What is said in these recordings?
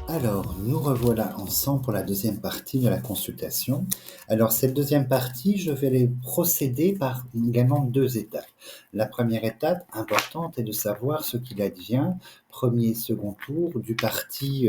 Alors, nous revoilà ensemble pour la deuxième partie de la consultation. Alors, cette deuxième partie, je vais les procéder par également deux étapes. La première étape importante est de savoir ce qu'il advient, premier et second tour, du parti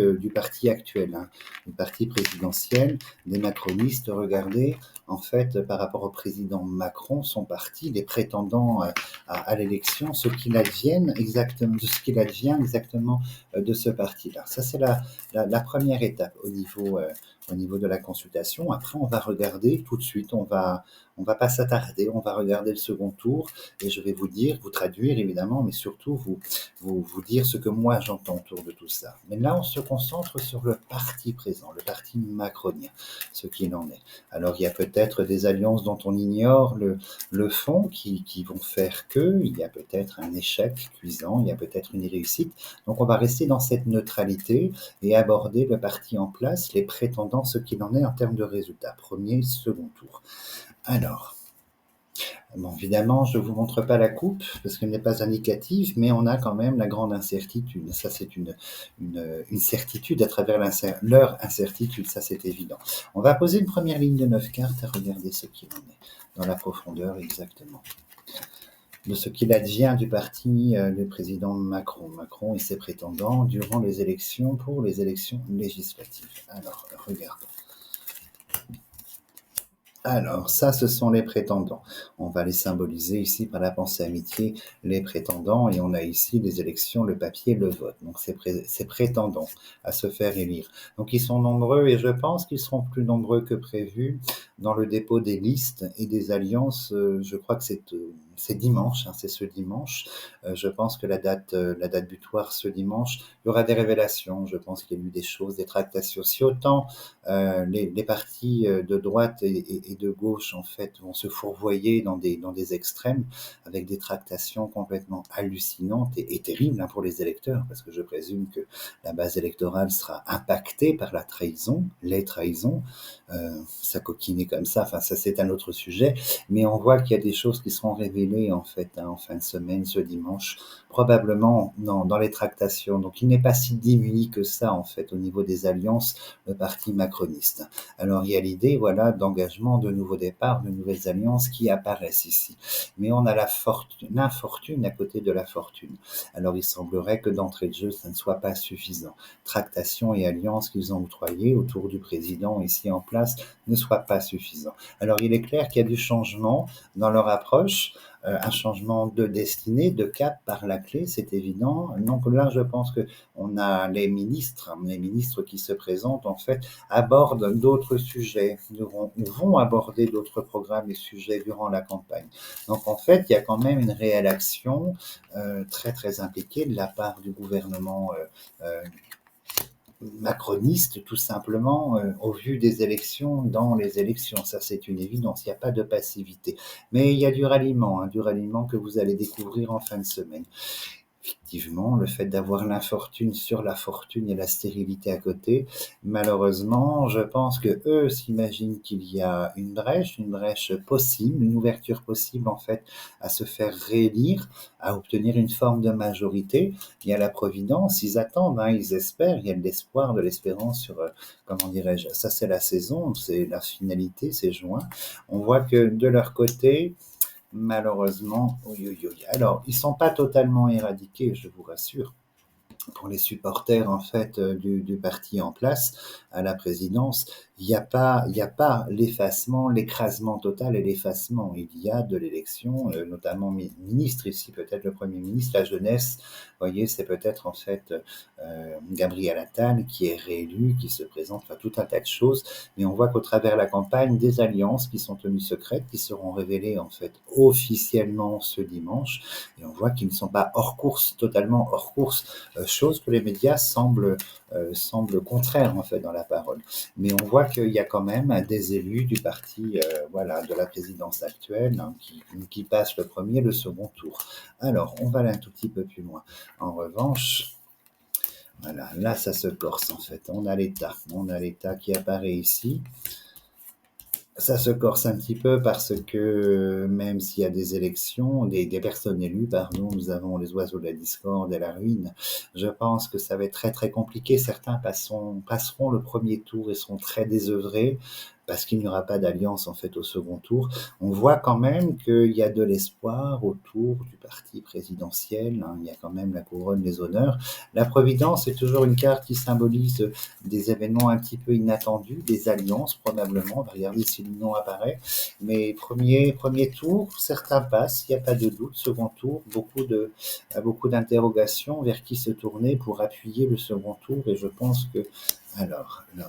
actuel, hein, du parti présidentiel, des macronistes. Regardez, en fait, par rapport au président Macron, son parti, les prétendants à l'élection, ce qu'il advient exactement de ce parti-là. Ça, c'est la première étape au niveau de la consultation. Après, on va regarder tout de suite, on va pas s'attarder, on va regarder le second tour et je vais vous dire, vous traduire évidemment, mais surtout vous dire ce que moi j'entends autour de tout ça. Mais là, on se concentre sur le parti présent, le parti macronien, ce qu'il en est. Alors, il y a peut-être des alliances dont on ignore le fond qui vont faire que, il y a peut-être un échec cuisant, il y a peut-être une réussite. Donc, on va rester dans cette neutralité et aborder le parti en place, les prétendants, ce qu'il en est en termes de résultats, premier, second tour. Alors, bon, évidemment, je ne vous montre pas la coupe parce qu'elle n'est pas indicative, mais on a quand même la grande incertitude. Ça, c'est une certitude à travers leur incertitude, ça c'est évident. On va poser une première ligne de 9 cartes et regarder ce qu'il en est, dans la profondeur exactement de ce qu'il advient du parti du président Macron. Macron et ses prétendants durant les élections pour les élections législatives. Alors, regardons. Alors, ça, ce sont les prétendants. On va les symboliser ici par la pensée amitié, les prétendants, et on a ici les élections, le papier, le vote. Donc, ces prétendants à se faire élire. Donc, ils sont nombreux et je pense qu'ils seront plus nombreux que prévu dans le dépôt des listes et des alliances. Je crois que c'est dimanche, hein, c'est ce dimanche. Je pense que la date butoir ce dimanche, il y aura des révélations. Je pense qu'il y a eu des choses, des tractations. Si autant les partis de droite et de gauche, en fait, vont se fourvoyer dans des extrêmes avec des tractations complètement hallucinantes et terribles hein, pour les électeurs, parce que je présume que la base électorale sera impactée par la trahison, les trahisons. Ça coquinait comme ça, enfin, ça c'est un autre sujet, mais on voit qu'il y a des choses qui seront révélées, en fait, hein, en fin de semaine, ce dimanche, probablement dans les tractations. Donc, il n'est pas si démuni que ça, en fait, au niveau des alliances, le parti macroniste. Alors il y a l'idée, voilà, d'engagement, de nouveaux départs, de nouvelles alliances qui apparaissent ici. Mais on a l'infortune à côté de la fortune. Alors il semblerait que d'entrée de jeu, ça ne soit pas suffisant. Tractations et alliances qu'ils ont octroyées autour du président ici en place ne soient pas suffisants. Alors il est clair qu'il y a du changement dans leur approche, un changement de destinée, de cap par la clé, c'est évident. Donc là, je pense que on a les ministres qui se présentent, en fait, abordent d'autres sujets, vont aborder d'autres programmes et sujets durant la campagne. Donc, en fait, il y a quand même une réelle action très, très impliquée de la part du gouvernement macroniste, tout simplement, au vu des élections, dans les élections. Ça, c'est une évidence. Il n'y a pas de passivité. Mais il y a hein, du ralliement que vous allez découvrir en fin de semaine. Effectivement, le fait d'avoir l'infortune sur la fortune et la stérilité à côté, malheureusement, je pense que eux s'imaginent qu'il y a une brèche possible, une ouverture possible en fait à se faire réélire, à obtenir une forme de majorité. Il y a la providence, ils attendent, hein, ils espèrent, il y a de l'espoir, de l'espérance sur, comment dirais-je, ça c'est la saison, c'est la finalité, c'est juin. On voit que de leur côté, malheureusement, oui, oui, oui. Alors, ils sont pas totalement éradiqués, je vous rassure pour les supporters en fait du parti en place à la présidence, il y a pas l'effacement, l'écrasement total et l'effacement. Il y a de l'élection, notamment ministre ici, peut-être le Premier ministre, la jeunesse. Vous voyez, c'est peut-être en fait Gabriel Attal qui est réélu, qui se présente, enfin tout un tas de choses. Mais on voit qu'au travers de la campagne, des alliances qui sont tenues secrètes, qui seront révélées en fait officiellement ce dimanche. Et on voit qu'ils ne sont pas hors course, totalement hors course, chose que les médias semblent contraires en fait dans la parole. Mais on voit qu'il y a quand même des élus du parti, voilà, de la présidence actuelle hein, qui passent le premier, le second tour. Alors, on va aller un tout petit peu plus loin. En revanche, voilà, là ça se corse en fait. On a l'État qui apparaît ici. Ça se corse un petit peu parce que même s'il y a des élections, des personnes élues, pardon, nous avons les oiseaux de la discorde et la ruine. Je pense que ça va être très très compliqué. Certains passeront le premier tour et seront très désœuvrés parce qu'il n'y aura pas d'alliance en fait au second tour. On voit quand même qu'il y a de l'espoir autour du parti présidentiel, hein. Il y a quand même la couronne, les honneurs. La Providence est toujours une carte qui symbolise des événements un petit peu inattendus, des alliances probablement. On va regarder si le nom apparaît. Mais premier tour, certains passent, il n'y a pas de doute. Second tour, beaucoup d'interrogations vers qui se tourner pour appuyer le second tour. Et je pense que, alors, l'homme.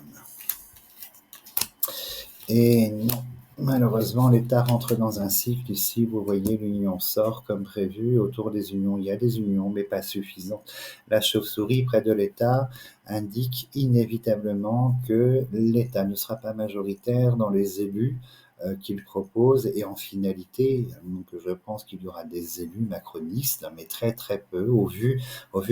Et non, malheureusement, l'État rentre dans un cycle ici. Vous voyez, l'union sort comme prévu. Autour des unions, il y a des unions, mais pas suffisantes. La chauve-souris près de l'État indique inévitablement que l'État ne sera pas majoritaire dans les élus qu'il propose. Et en finalité, donc je pense qu'il y aura des élus macronistes, mais très très peu. Au vu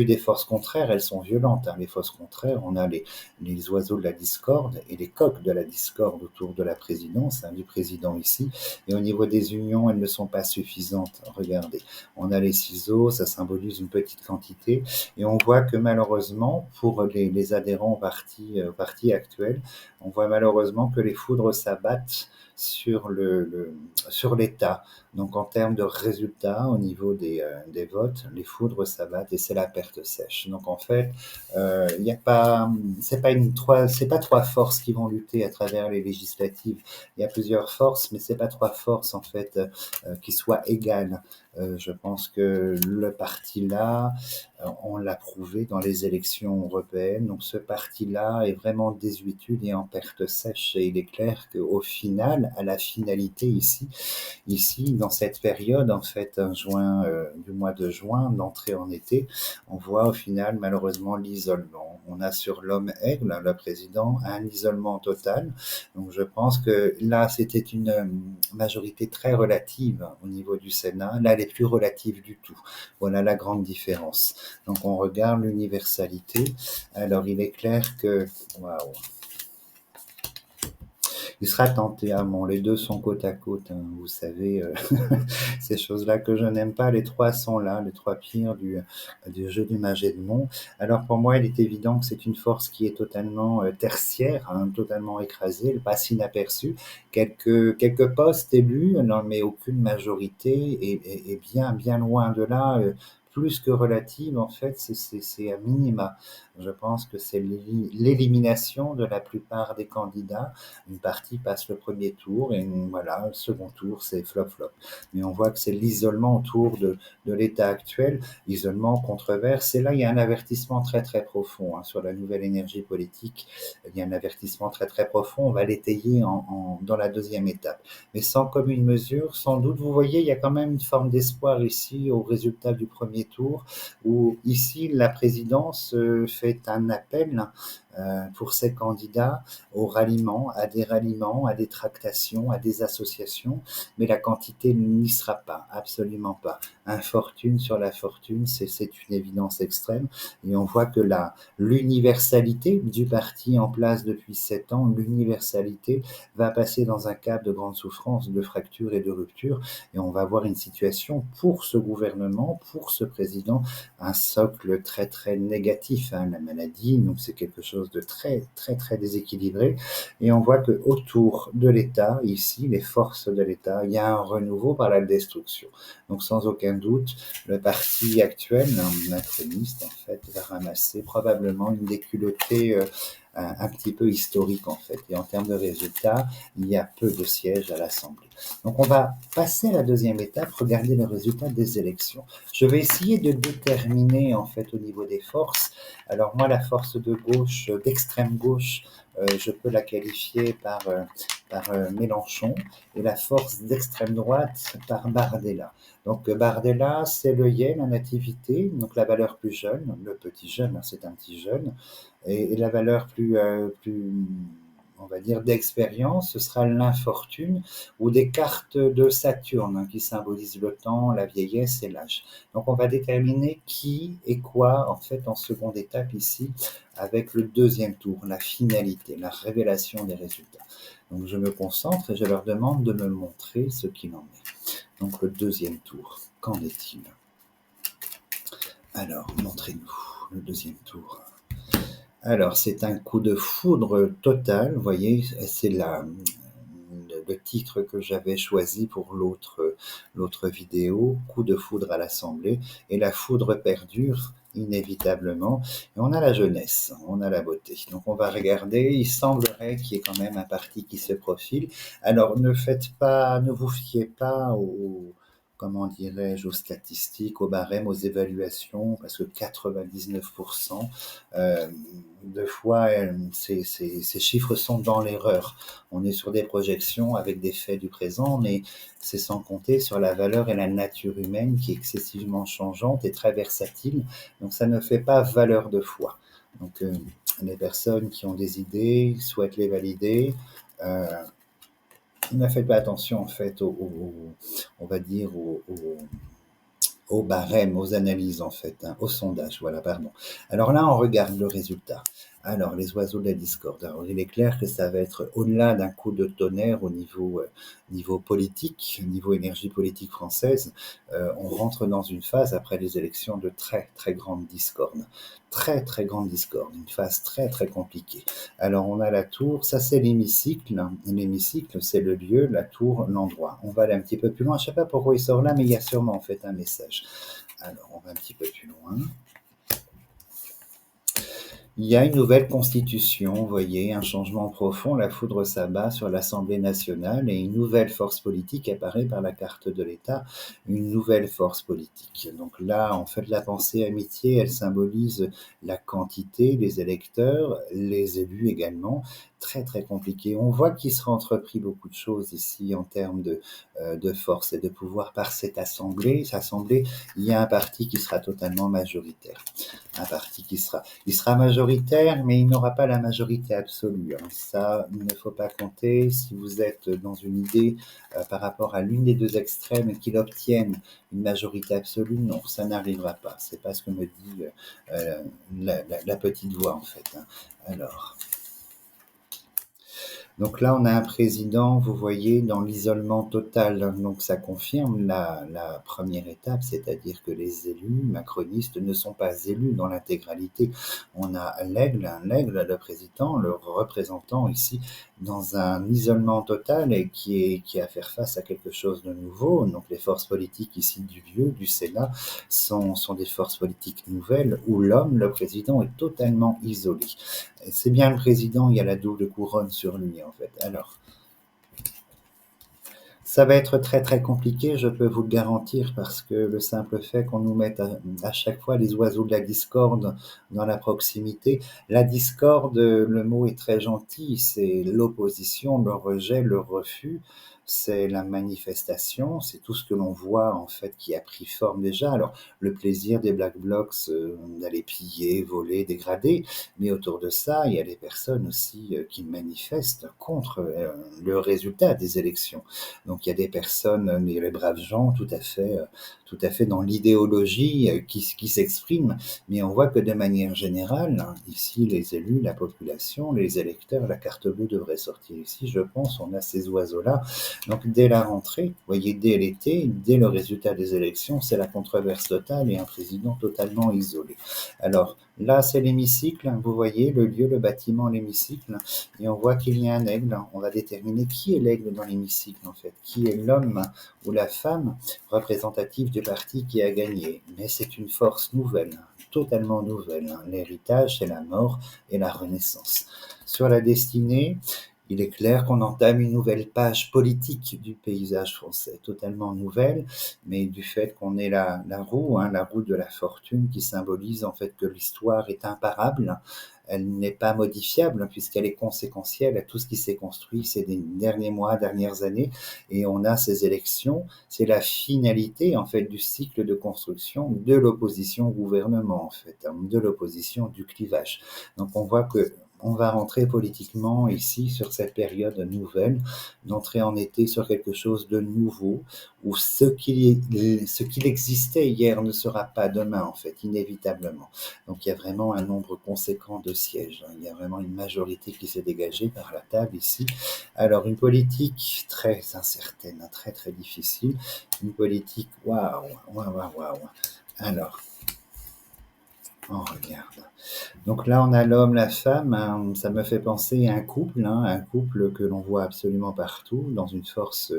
des forces contraires, elles sont violentes, hein. Les forces contraires, on a les oiseaux de la discorde et les coqs de la discorde autour de la présidence, hein, du président ici. Et au niveau des unions, elles ne sont pas suffisantes. Regardez, on a les ciseaux, ça symbolise une petite quantité. Et on voit que malheureusement, pour les adhérents au parti actuel, on voit malheureusement que les foudres s'abattent sur l'État. Donc en termes de résultats au niveau des votes, les foudres s'abattent et c'est la perte sèche. Donc en fait, il y a pas, c'est pas trois forces qui vont lutter à travers les législatives. Il y a plusieurs forces, mais c'est pas trois forces en fait qui soient égales. Je pense que le parti là, on l'a prouvé dans les élections européennes. Donc ce parti-là est vraiment désuétude et en perte sèche. Et il est clair qu'au final, à la finalité ici dans cette période, en fait, du mois de juin, d'entrée en été, on voit au final malheureusement l'isolement. On a sur l'homme aigle, le président, un isolement total. Donc je pense que là, c'était une majorité très relative au niveau du Sénat. Là, elle est plus relative du tout. Voilà la grande différence. Donc on regarde l'universalité. Alors il est clair que, waouh, il sera tenté. Ah bon, les deux sont côte à côte, hein, vous savez, ces choses-là que je n'aime pas. Les trois sont là, les trois pires du jeu du mage Edmond. Alors pour moi, il est évident que c'est une force qui est totalement tertiaire, hein, totalement écrasée, elle passe inaperçue. Quelques postes élus, non, mais aucune majorité, et bien, bien loin de là. Plus que relative, en fait, c'est à minima. Je pense que c'est l'élimination de la plupart des candidats. Une partie passe le premier tour et voilà, le second tour, c'est flop-flop. Mais on voit que c'est l'isolement autour de l'état actuel, isolement controverse. Et là, il y a un avertissement très très profond hein, sur la nouvelle énergie politique. Il y a un avertissement très très profond. On va l'étayer dans la deuxième étape. Mais sans commune mesure, sans doute, vous voyez, il y a quand même une forme d'espoir ici au résultat du premier tour, où ici, la présidence fait un appel pour ses candidats au ralliement, à des tractations, à des associations, mais la quantité n'y sera pas, absolument pas. Infortune sur la fortune, c'est une évidence extrême, et on voit que l'universalité du parti en place depuis 7 ans, l'universalité va passer dans un cadre de grande souffrance, de fracture et de rupture, et on va avoir une situation pour ce gouvernement, pour ce président, un socle très très négatif, hein, la maladie, donc c'est quelque chose de très très très déséquilibré. Et on voit que autour de l'État, ici, les forces de l'État, il y a un renouveau par la destruction. Donc sans aucun doute, le parti actuel, macroniste, en fait, va ramasser probablement une déculottée un petit peu historique en fait. Et en termes de résultats, il y a peu de sièges à l'Assemblée. Donc on va passer à la deuxième étape, regarder les résultats des élections. Je vais essayer de déterminer en fait au niveau des forces. Alors moi, la force de gauche, d'extrême gauche, je peux la qualifier par Mélenchon et la force d'extrême droite par Bardella. Donc Bardella, c'est le yen, la nativité, donc la valeur plus jeune, le petit jeune, c'est un petit jeune, et la valeur plus on va dire, d'expérience, ce sera l'infortune ou des cartes de Saturne hein, qui symbolisent le temps, la vieillesse et l'âge. Donc on va déterminer qui et quoi en fait en seconde étape ici avec le deuxième tour, la finalité, la révélation des résultats. Donc je me concentre et je leur demande de me montrer ce qu'il en est. Donc le deuxième tour, qu'en est-il? Alors, montrez-nous le deuxième tour. Alors, c'est un coup de foudre total, vous voyez, c'est le titre que j'avais choisi pour l'autre vidéo, coup de foudre à l'Assemblée, et la foudre perdure inévitablement. Et on a la jeunesse, on a la beauté. Donc on va regarder, il semblerait qu'il y ait quand même un parti qui se profile. Alors ne vous fiez pas comment dirais-je, aux statistiques, aux barèmes, aux évaluations, parce que 99% de fois, ces chiffres sont dans l'erreur. On est sur des projections avec des faits du présent, mais c'est sans compter sur la valeur et la nature humaine qui est excessivement changeante et très versatile. Donc ça ne fait pas valeur de foi. Donc les personnes qui ont des idées souhaitent les valider. Ne faites pas attention en fait on va dire au barème, aux analyses en fait, hein, au sondage, voilà, pardon. Alors là, on regarde le résultat. Alors, les oiseaux de la discorde. Alors, il est clair que ça va être au-delà d'un coup de tonnerre au niveau politique, niveau énergie politique française. On rentre dans une phase, après les élections, de très, très grande discorde. Très, très grande discorde. Une phase très, très compliquée. Alors, on a la tour, ça c'est l'hémicycle. L'hémicycle, c'est le lieu, la tour, l'endroit. On va aller un petit peu plus loin. Je ne sais pas pourquoi il sort là, mais il y a sûrement en fait un message. Alors, on va un petit peu plus loin. Il y a une nouvelle constitution, vous voyez, un changement profond, la foudre s'abat sur l'Assemblée nationale et une nouvelle force politique apparaît par la carte de l'État, une nouvelle force politique. Donc là, en fait, la pensée amitié, elle symbolise la quantité, les électeurs, les élus également, très très compliqué. On voit qu'il sera entrepris beaucoup de choses ici en termes de force et de pouvoir par cette assemblée. Il y a un parti qui sera totalement majoritaire. Un parti il sera majoritaire, mais il n'aura pas la majorité absolue. Hein. Ça, il ne faut pas compter. Si vous êtes dans une idée par rapport à l'une des deux extrêmes et qu'il obtienne une majorité absolue, non, ça n'arrivera pas. C'est pas ce que me dit la petite voix, en fait. Hein. Alors. Donc là, on a un président, vous voyez, dans l'isolement total. Donc ça confirme la première étape, c'est-à-dire que les élus macronistes ne sont pas élus dans l'intégralité. On a l'aigle, le président, le représentant ici, dans un isolement total et qui a à faire face à quelque chose de nouveau. Donc les forces politiques ici du lieu, du Sénat, sont des forces politiques nouvelles où l'homme, le président, est totalement isolé. C'est bien le président, il y a la double couronne sur lui en fait. Alors, ça va être très très compliqué, je peux vous le garantir, parce que le simple fait qu'on nous mette à chaque fois les oiseaux de la discorde dans la proximité, la discorde, le mot est très gentil, c'est l'opposition, le rejet, le refus, c'est la manifestation, c'est tout ce que l'on voit en fait qui a pris forme déjà. Alors le plaisir des Black Blocs d'aller piller, voler, dégrader, mais autour de ça, il y a des personnes aussi qui manifestent contre le résultat des élections. Donc il y a des personnes, mais les braves gens, tout à fait dans l'idéologie qui s'expriment, mais on voit que de manière générale, hein, ici les élus, la population, les électeurs, la carte bleue devrait sortir ici, je pense, on a ces oiseaux-là. Donc dès la rentrée, vous voyez, dès l'été, dès le résultat des élections, c'est la controverse totale et un président totalement isolé. Alors là, c'est l'hémicycle, hein, vous voyez, le lieu, le bâtiment, l'hémicycle, et on voit qu'il y a un aigle. On va déterminer qui est l'aigle dans l'hémicycle, en fait, qui est l'homme ou la femme représentative du parti qui a gagné. Mais c'est une force nouvelle, totalement nouvelle. Hein. L'héritage, c'est la mort et la renaissance. Sur la destinée, il est clair qu'on entame une nouvelle page politique du paysage français, totalement nouvelle, mais du fait qu'on est la roue, hein, la roue de la fortune qui symbolise en fait que l'histoire est imparable, elle n'est pas modifiable puisqu'elle est conséquentielle à tout ce qui s'est construit ces derniers mois, dernières années, et on a ces élections, c'est la finalité en fait du cycle de construction de l'opposition au gouvernement en fait, hein, de l'opposition du clivage. Donc on voit que on va rentrer politiquement ici sur cette période nouvelle, d'entrer en été sur quelque chose de nouveau, où ce qu'il existait hier ne sera pas demain, en fait, inévitablement. Donc il y a vraiment un nombre conséquent de sièges, hein. Il y a vraiment une majorité qui s'est dégagée par la table ici. Alors une politique très incertaine, hein, très très difficile, une politique waouh, waouh, waouh, waouh. Alors, on regarde. Donc là, on a l'homme, la femme, hein, ça me fait penser à un couple que l'on voit absolument partout, dans une force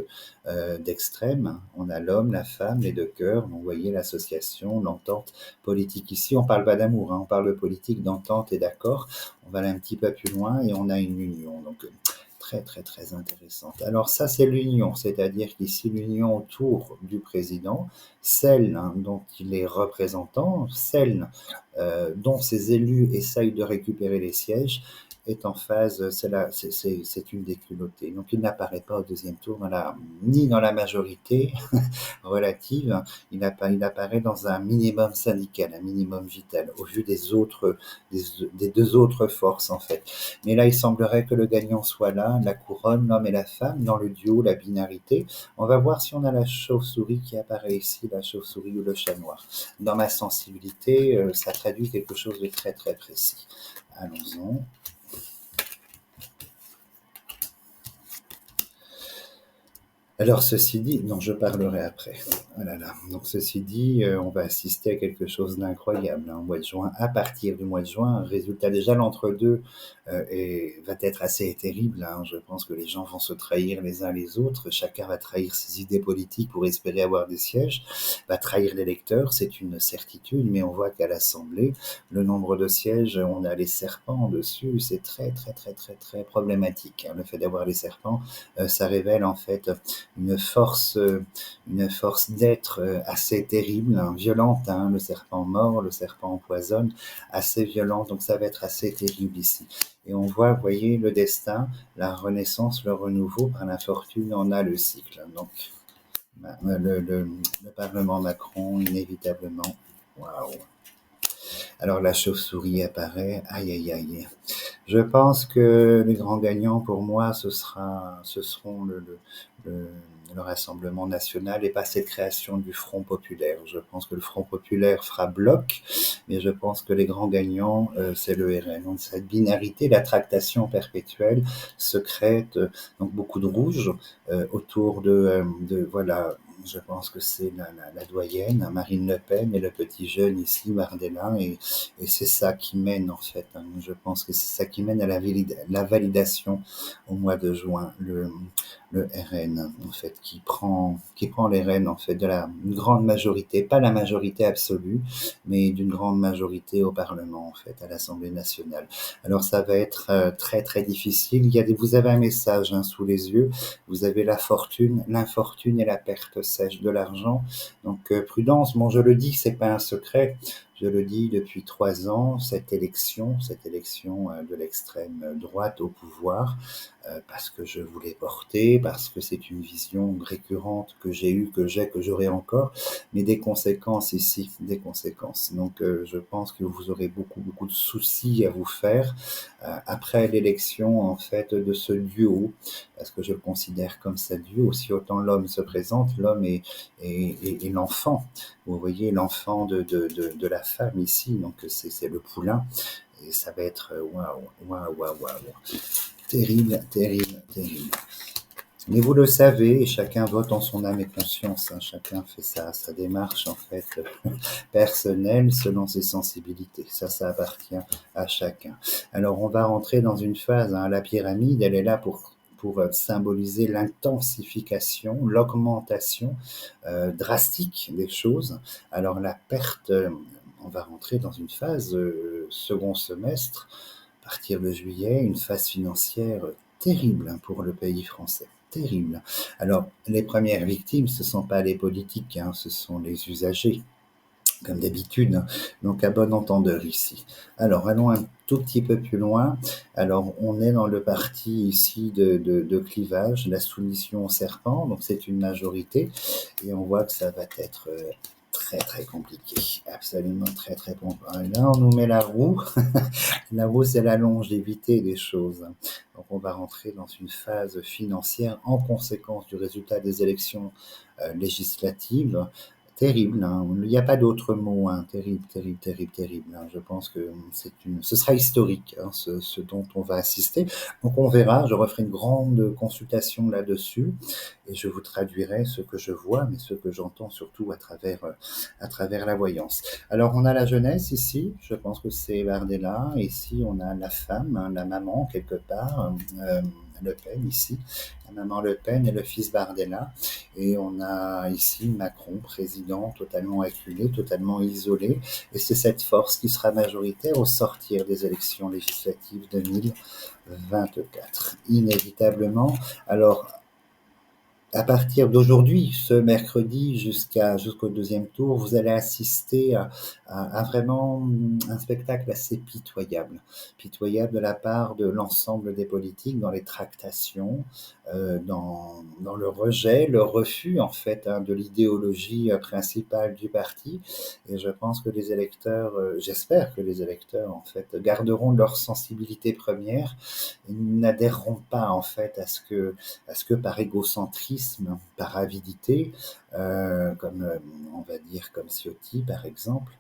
d'extrême. On a l'homme, la femme, les deux cœurs. Donc, vous voyez l'association, l'entente politique ici. On parle pas d'amour, hein, on parle de politique, d'entente et d'accord. On va aller un petit peu plus loin et on a une union. Donc, très, très, très intéressante. Alors ça, c'est l'union, c'est-à-dire qu'ici, l'union autour du président, celle hein, dont il est représentant, celle dont ces élus essayent de récupérer les sièges, est en phase, c'est une déculottée. Donc il n'apparaît pas au deuxième tour ni dans la majorité relative, il apparaît dans un minimum syndical, un minimum vital, au vu des deux autres forces en fait. Mais là, il semblerait que le gagnant soit là, la couronne, l'homme et la femme, dans le duo, la binarité. On va voir si on a la chauve-souris qui apparaît ici, la chauve-souris ou le chat noir. Dans ma sensibilité, ça traduit quelque chose de très très précis. Allons-y. Alors ceci dit, non, je parlerai après. Oh là là. Donc ceci dit, on va assister à quelque chose d'incroyable hein, au mois de juin. À partir du mois de juin, résultat déjà l'entre-deux va être assez terrible. Hein. Je pense que les gens vont se trahir les uns les autres. Chacun va trahir ses idées politiques pour espérer avoir des sièges, va trahir l'électeur, c'est une certitude. Mais on voit qu'à l'Assemblée, le nombre de sièges, on a les serpents dessus. C'est très très très très très problématique. Hein. Le fait d'avoir les serpents, ça révèle en fait une force d'être assez terrible, hein, violente, hein, le serpent mord, le serpent empoisonne, assez violent, donc ça va être assez terrible ici. Et on voit, vous voyez, le destin, la renaissance, le renouveau, par la fortune, on a le cycle. Donc, le Parlement Macron, inévitablement, waouh. Alors la chauve-souris apparaît, aïe aïe aïe. Je pense que les grands gagnants pour moi, ce seront le, le Rassemblement national et pas cette création du Front populaire. Je pense que le Front populaire fera bloc, mais je pense que les grands gagnants, c'est le RN. Donc cette binarité, la tractation perpétuelle, secrète, donc beaucoup de rouge autour voilà. Je pense que c'est la doyenne, Marine Le Pen, et le petit jeune ici, Bardella, et c'est ça qui mène en fait. Hein. Je pense que c'est ça qui mène à la validation au mois de juin, le RN en fait, qui prend les rênes en fait de une grande majorité, pas la majorité absolue, mais d'une grande majorité au Parlement en fait, à l'Assemblée nationale. Alors ça va être très très difficile. Vous avez un message hein, sous les yeux. Vous avez la fortune, l'infortune et la perte sèche de l'argent. Donc prudence. Bon, je le dis, c'est pas un secret. Je le dis depuis 3 ans, cette élection de l'extrême droite au pouvoir, parce que je voulais porter, parce que c'est une vision récurrente que j'ai eue, que j'aurai encore, mais des conséquences ici, des conséquences. Donc je pense que vous aurez beaucoup, beaucoup de soucis à vous faire après l'élection en fait de ce duo, parce que je le considère comme ça duo. Si autant l'homme se présente, l'homme est l'enfant. Vous voyez l'enfant de la femme ici, donc c'est le poulain. Et ça va être waouh, waouh, waouh, waouh. Terrible, terrible, terrible. Mais vous le savez, et chacun vote en son âme et conscience. Hein, chacun fait sa démarche en fait personnelle selon ses sensibilités. Ça appartient à chacun. Alors on va rentrer dans une phase. Hein, la pyramide, elle est là pour symboliser l'intensification, l'augmentation drastique des choses. Alors la perte, on va rentrer dans une phase second semestre, à partir de juillet, une phase financière terrible hein, pour le pays français. Terrible. Alors, les premières victimes, ce ne sont pas les politiques, hein, ce sont les usagers, comme d'habitude. Hein. Donc, à bon entendeur ici. Alors, allons un tout petit peu plus loin. Alors, on est dans le parti ici de clivage, la soumission au serpent. Donc, c'est une majorité. Et on voit que ça va être très très compliqué, absolument très très compliqué. Là, on nous met la roue. La roue, c'est la longévité des choses. Donc, on va rentrer dans une phase financière en conséquence du résultat des élections législatives. Terrible, hein. Il n'y a pas d'autre mot, hein. Terrible, terrible, terrible, terrible, hein. Je pense que ce sera historique, hein, ce dont on va assister. Donc on verra, je referai une grande consultation là-dessus et je vous traduirai ce que je vois, mais ce que j'entends surtout à travers la voyance. Alors on a la jeunesse ici, je pense que c'est Bardella. Ici on a la femme, hein, la maman quelque part, Le Pen ici, la maman Le Pen et le fils Bardella. Et on a ici Macron, président totalement acculé, totalement isolé. Et c'est cette force qui sera majoritaire au sortir des élections législatives 2024. Inévitablement. Alors, à partir d'aujourd'hui, ce mercredi jusqu'au deuxième tour, vous allez assister à vraiment un spectacle assez pitoyable. Pitoyable de la part de l'ensemble des politiques dans les tractations, dans le rejet, le refus en fait, hein, de l'idéologie principale du parti. Et je pense que les électeurs, j'espère que les électeurs en fait garderont leur sensibilité première et n'adhéreront pas en fait à ce que par égocentrisme, par avidité, comme on va dire comme Ciotti par exemple,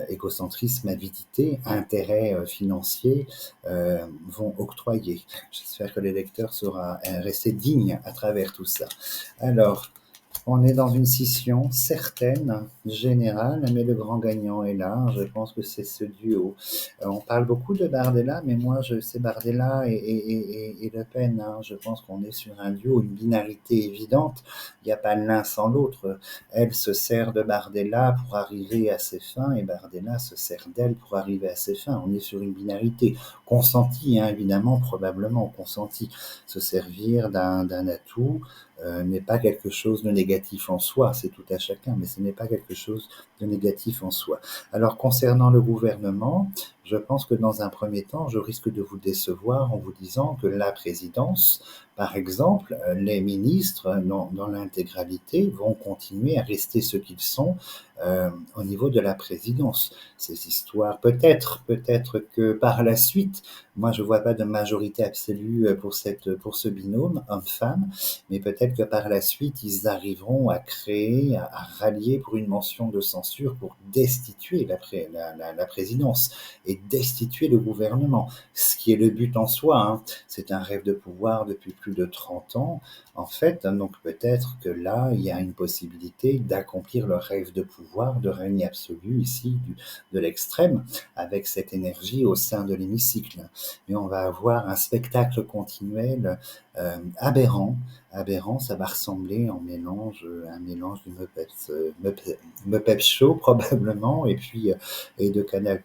égocentrisme, avidité, intérêt financier vont octroyer. J'espère que l'électeur saura rester digne à travers tout ça. Alors, on est dans une scission certaine, générale, mais le grand gagnant est là. Je pense que c'est ce duo. On parle beaucoup de Bardella, mais moi, c'est Bardella et Le Pen, hein. Je pense qu'on est sur un duo, une binarité évidente. Il n'y a pas l'un sans l'autre. Elle se sert de Bardella pour arriver à ses fins, et Bardella se sert d'elle pour arriver à ses fins. On est sur une binarité consentie, hein, évidemment, probablement consentie. Se servir d'un atout n'est pas quelque chose de négatif en soi, c'est tout à chacun, mais ce n'est pas quelque chose de négatif en soi. Alors concernant le gouvernement, je pense que dans un premier temps, je risque de vous décevoir en vous disant que la présidence, par exemple, les ministres, dans l'intégralité, vont continuer à rester ce qu'ils sont au niveau de la présidence. Ces histoires, peut-être que par la suite, moi je ne vois pas de majorité absolue pour ce binôme homme-femme, mais peut-être que par la suite, ils arriveront à créer, à rallier pour une motion de censure pour destituer la présidence et destituer le gouvernement, ce qui est le but en soi, hein. C'est un rêve de pouvoir depuis plus de 30 ans, en fait, hein. Donc peut-être que là, il y a une possibilité d'accomplir le rêve de pouvoir, de règne absolu ici, de l'extrême, avec cette énergie au sein de l'hémicycle. Mais on va avoir un spectacle continuel aberrant. Aberrant, ça va ressembler un mélange du Muppet Show probablement, et puis et de Canal+.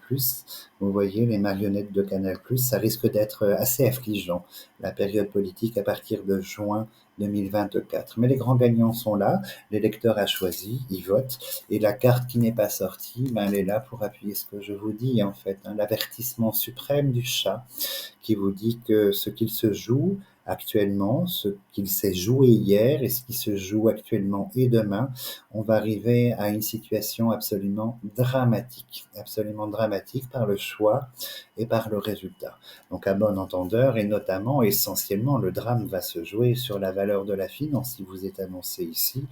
Vous voyez, les marionnettes de Canal+, ça risque d'être assez affligeant, la période politique à partir de juin 2024. Mais les grands gagnants sont là, l'électeur a choisi, il vote, et la carte qui n'est pas sortie, ben, elle est là pour appuyer ce que je vous dis en fait, hein, l'avertissement suprême du chat qui vous dit que ce qu'il se joue actuellement, ce qu'il s'est joué hier et ce qui se joue actuellement et demain, on va arriver à une situation absolument dramatique par le choix et par le résultat. Donc à bon entendeur et notamment, essentiellement, le drame va se jouer sur la valeur de la finance. Il vous est annoncé ici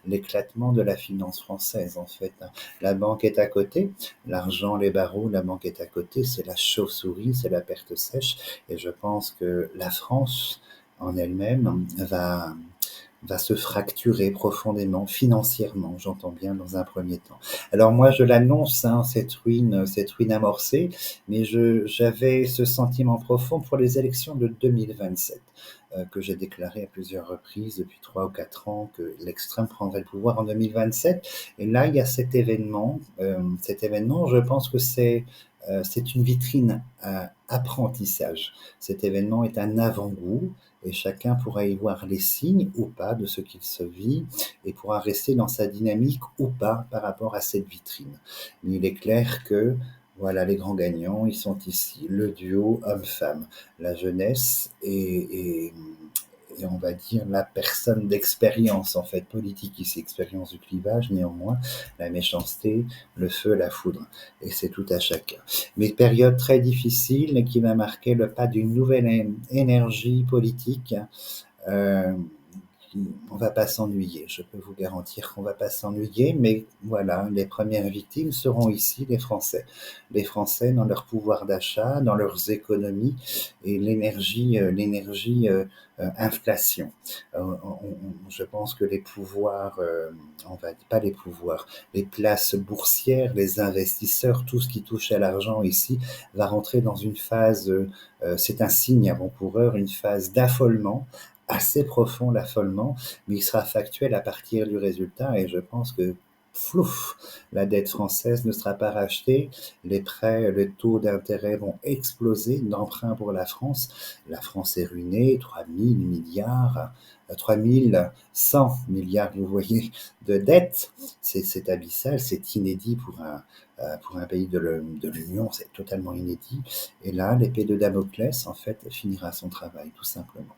l'éclatement de la finance française en fait. La banque est à côté, l'argent, les barreaux, la banque est à côté, c'est la chauve-souris, c'est la perte sèche et je pense que la France en elle-même va se fracturer profondément, financièrement, j'entends bien dans un premier temps. Alors moi, je l'annonce, hein, cette ruine amorcée, mais j'avais ce sentiment profond pour les élections de 2027, que j'ai déclaré à plusieurs reprises depuis 3 ou 4 ans que l'extrême prendrait le pouvoir en 2027. Et là, il y a cet événement. Je pense que c'est une vitrine à apprentissage. Cet événement est un avant-goût et chacun pourra y voir les signes ou pas de ce qu'il se vit et pourra rester dans sa dynamique ou pas par rapport à cette vitrine. Mais il est clair que voilà, les grands gagnants, ils sont ici, le duo homme-femme, la jeunesse on va dire la personne d'expérience en fait politique ici, expérience du clivage néanmoins, la méchanceté, le feu, la foudre, et c'est tout à chacun. Mais période très difficile qui va marquer le pas d'une nouvelle énergie politique. Euh, on va pas s'ennuyer, je peux vous garantir qu'on va pas s'ennuyer, mais voilà, les premières victimes seront ici les Français. Les Français dans leur pouvoir d'achat, dans leurs économies et l'énergie inflation. Je pense que les pouvoirs, on va pas les pouvoirs, les places boursières, les investisseurs, tout ce qui touche à l'argent ici va rentrer dans une phase, c'est un signe avant-coureur, une phase d'affolement assez profond l'affolement, mais il sera factuel à partir du résultat et je pense que flouf, la dette française ne sera pas rachetée, les prêts, les taux d'intérêt vont exploser d'emprunt pour la France. La France est ruinée, 3000 milliards, 3100 milliards, vous voyez, de dettes. C'est abyssal, c'est inédit pour un pays de l'Union, c'est totalement inédit. Et là, l'épée de Damoclès, en fait, finira son travail, tout simplement.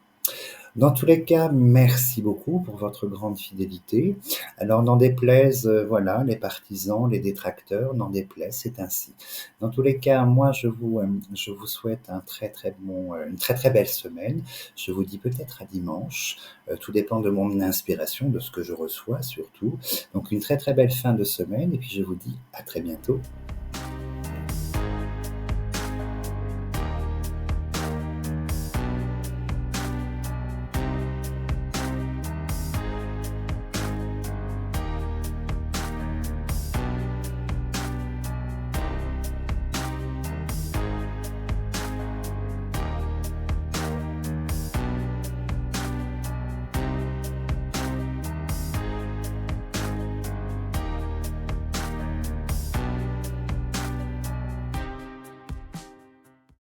Dans tous les cas, merci beaucoup pour votre grande fidélité. Alors, n'en déplaise, voilà, les partisans, les détracteurs, n'en déplaise, c'est ainsi. Dans tous les cas, moi, je vous souhaite un très très bon, une très très belle semaine. Je vous dis peut-être à dimanche. Tout dépend de mon inspiration, de ce que je reçois surtout. Donc, une très très belle fin de semaine et puis je vous dis à très bientôt.